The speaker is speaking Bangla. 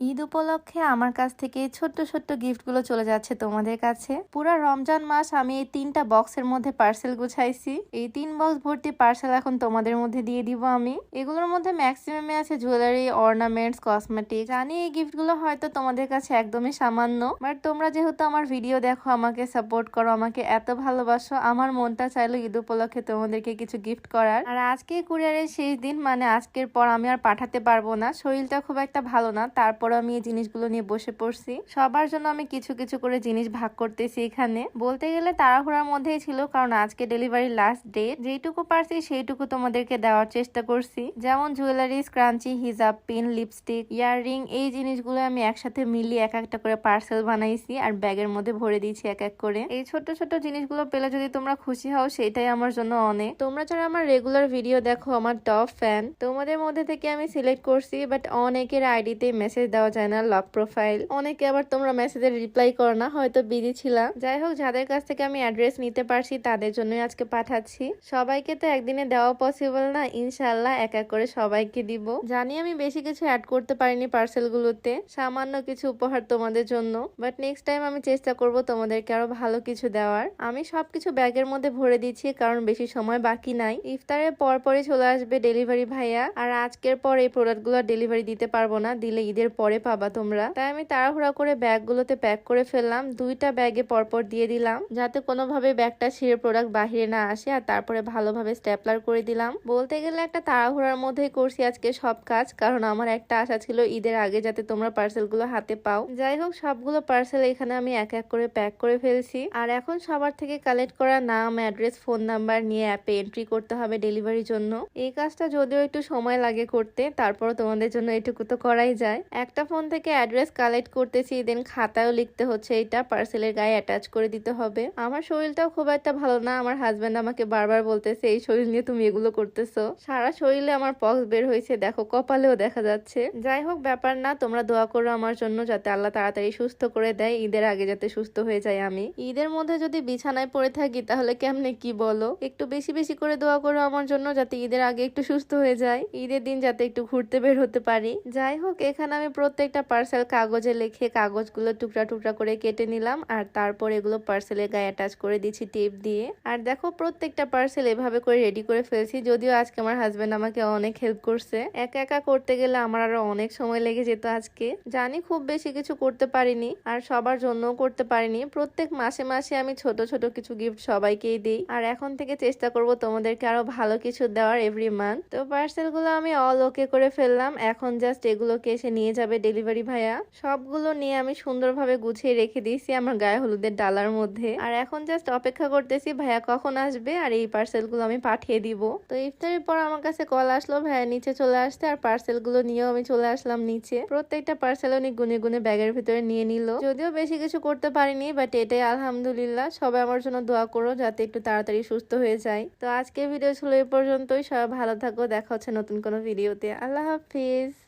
ঈদ উপলক্ষে আমার কাছ থেকে ছোট্ট ছোট্ট গিফটগুলো চলে যাচ্ছে তোমাদের কাছে। পুরা রমজান মাস আমি এই 3টা বক্সের মধ্যে পার্সেল গুছাইছি। এই 3 বক্স ভর্তি পার্সেল এখন তোমাদের মধ্যে দিয়ে দিব আমি। এগুলোর মধ্যে ম্যাক্সিমামে আছে জুয়েলারি, অর্নামেন্টস, কসমেটিক। জানি এই গিফটগুলো হয়তো তোমাদের কাছে একদমই সামান্য, বাট তোমরা যেহেতু আমার ভিডিও দেখো, আমাকে সাপোর্ট করো, আমাকে এত ভালোবাসো, আমার মনটা চাইলো ঈদ উপলক্ষে তোমাদেরকে কিছু গিফট করার। আর আজকে কুরিয়ারের শেষ দিন, মানে আজকের পর আমি আর পাঠাতে পারবো না, শরীরটা খুব একটা ভালো না। তারপর আমি এই জিনিসগুলো নিয়ে বসে পড়ছি। সবার জন্য আমি কিছু কিছু করে জিনিস ভাগ করতেছি। এখানে বলতে গেলে তাড়াহুড়ার মধ্যেই ছিল, কারণ আজকে ডেলিভারি লাস্ট ডে। যেইটুকু পারছি সেইটুকু তোমাদেরকে দেওয়ার চেষ্টা করছি। যেমন জুয়েলারি, স্ক্রাঞ্চি, হিজাব পিন, লিপস্টিক, ইয়াররিং, এই জিনিসগুলো আমি একসাথে মিলিয়ে এক একটা করে পার্সেল বানাইছি আর ব্যাগের মধ্যে ভরে দিয়েছি এক এক করে। এই ছোট ছোট জিনিসগুলো পেলে যদি তোমরা খুশি হও, সেটাই আমার জন্য অনেক। তোমরা যারা আমার রেগুলার ভিডিও দেখো, আমার টপ ফ্যান, তোমাদের মধ্যে থেকে আমি সিলেক্ট করছি, বাট অনেকের আইডিতে মেসেজ দেওয়া যায় না, লক প্রোফাইল। অনেকে আবার তোমরা মেসেজের রিপ্লাই করো না, হয়তো বিজি ছিলাম। যাই হোক, যাদের কাছ থেকে আমি অ্যাড্রেস নিতে পারছি তাদের জন্যই আজকে পাঠাচ্ছি। সবাইকে তো একদিনে দেওয়া পসিবল না, ইনশাল্লাহ এক এক করে সবাইকে দিব। জানি আমি বেশি কিছু অ্যাড করতে পারিনি পার্সেল গুলোতে, সামান্য কিছু উপহার তোমাদের জন্য, বাট নেক্সট টাইম আমি চেষ্টা করব তোমাদেরকে আরো ভালো কিছু দেওয়ার। আমি সবকিছু ব্যাগের মধ্যে ভরে দিচ্ছি, কারণ বেশি সময় বাকি নাই। ইফতারের পরপরই চলে আসবে ডেলিভারি ভাইয়া, আর আজকের পর এই প্রোডাক্ট গুলো ডেলিভারি দিতে পারবো না, দিলে ঈদের পরে পাবা তোমরা। তাই আমি তাড়াহুড়া করে ব্যাগগুলোতে প্যাক করে ফেললাম। 2টা ব্যাগে পরপর দিয়ে দিলাম, যাতে কোনোভাবে ব্যাগটা ছিঁড়ে প্রোডাক্ট বাহিরে না আসে। আর তারপরে ভালোভাবে স্ট্যাপলার করে দিলাম। বলতে গেলে একটা তাড়াহুড়ার মধ্যেই করছি আজকে সব কাজ, কারণ আমার একটা আশা ছিল ঈদের আগে যাতে তোমরা পার্সেল গুলো হাতে পাও। যাই হোক, সবগুলো পার্সেল এখানে আমি এক এক করে প্যাক করে ফেলছি। আর এখন সবার থেকে কালেক্ট করা নাম, অ্যাড্রেস, ফোন নাম্বার নিয়ে অ্যাপে এন্ট্রি করতে হবে ডেলিভারির জন্য। এই কাজটা যদিও একটু সময় লাগে করতে, তারপর তোমাদের জন্য এটুকু তো করাই যায়। একটা ফোন থেকে অ্যাড্রেস কালেক্ট করতেছি, দেন খাতায়ও লিখতে হচ্ছে, এটা পার্সেলের গায়ে অ্যাটাচ করে দিতে হবে। আমার শরীরটাও খুব একটা ভালো না, আমার হাজবেন্ড আমাকে বারবার বলতেছে এই শরীর নিয়ে তুমি এগুলো করতেছো। সারা শরীরে আমার পক্স বের হয়েছে, দেখো কপালেও দেখা যাচ্ছে। যাই হোক, ব্যাপার না, তোমরা দোয়া করো আমার জন্য, যাতে আল্লাহ তাড়াতাড়ি সুস্থ করে দেয়, ঈদের আগে যাতে সুস্থ হয়ে যায় আমি। ঈদের মধ্যে যদি বিছানায় পড়ে থাকি তাহলে কেমনে কি বলো? একটু বেশি বেশি করে দোয়া করো আমার জন্য, যাতে ঈদের আগে একটু সুস্থ হয়ে যায়, ঈদের দিন যাতে একটু ঘুরতে বের হতে পারি। যাই হোক, এখানে আমি প্রত্যেকটা পার্সেল কাগজে লিখে কাগজগুলো টুকরা টুকরা করে কেটে নিলাম, আর তারপর এগুলো পার্সেলের গায়ে অ্যাটাচ করে দিচ্ছি টেপ দিয়ে। আর দেখো, প্রত্যেকটা পার্সেল এভাবে করে রেডি করে ফেলছি। যদিও আজকে আমার হাজবেন্ড আমাকে অনেক হেল্প করছে, একা একা করতে গেলে আমার আরো অনেক সময় লেগে যেত আজকে। জানি খুব বেশি কিছু করতে পারিনি, আর সবার জন্যও করতে পারিনি। প্রত্যেক মাসে মাসে আমি ছোট ছোট কিছু গিফট সবাইকেই দিই, আর এখন থেকে চেষ্টা করব তোমাদেরকে আরো ভালো কিছু দেওয়ার এভরি মান্থ। তো পার্সেল গুলো আমি অল ওকে করে ফেললাম। এখন জাস্ট এগুলোকে এসে নিয়ে যাবে ডেলিভারি ভাইয়া। সবগুলো নিয়ে আমি সুন্দরভাবে গুছিয়ে রেখে দিয়েছি আমার গায়ে হলুদের ডালার মধ্যে। আর এখন জাস্ট অপেক্ষা করতেছি ভাইয়া কখন আসবে আর এই পার্সেল গুলো আমি পাঠিয়ে দিব। তো ইফতারের পর আমার কাছে কল আসলো ভাইয়া নিচে চলে আসতে, আর পার্সেল গুলো নিয়েও আমি চলে আসলাম নিচে। প্রত্যেকটা পার্সেল উনি গুনে গুনে ব্যাগের ভিতরে নিয়ে নিল। যদিও বেশি কিছু করতে পারিনি, বাট এটাই আলহামদুলিল্লাহ। সবাই আমার জন্য দোয়া করো যাতে একটু তাড়াতাড়ি সুস্থ হয়ে যায়। তো আজকের ভিডিও ছিল এই পর্যন্তই। সবাই ভালো থাকো, দেখা হচ্ছে নতুন কোনো ভিডিওতে। আল্লাহ হাফিজ।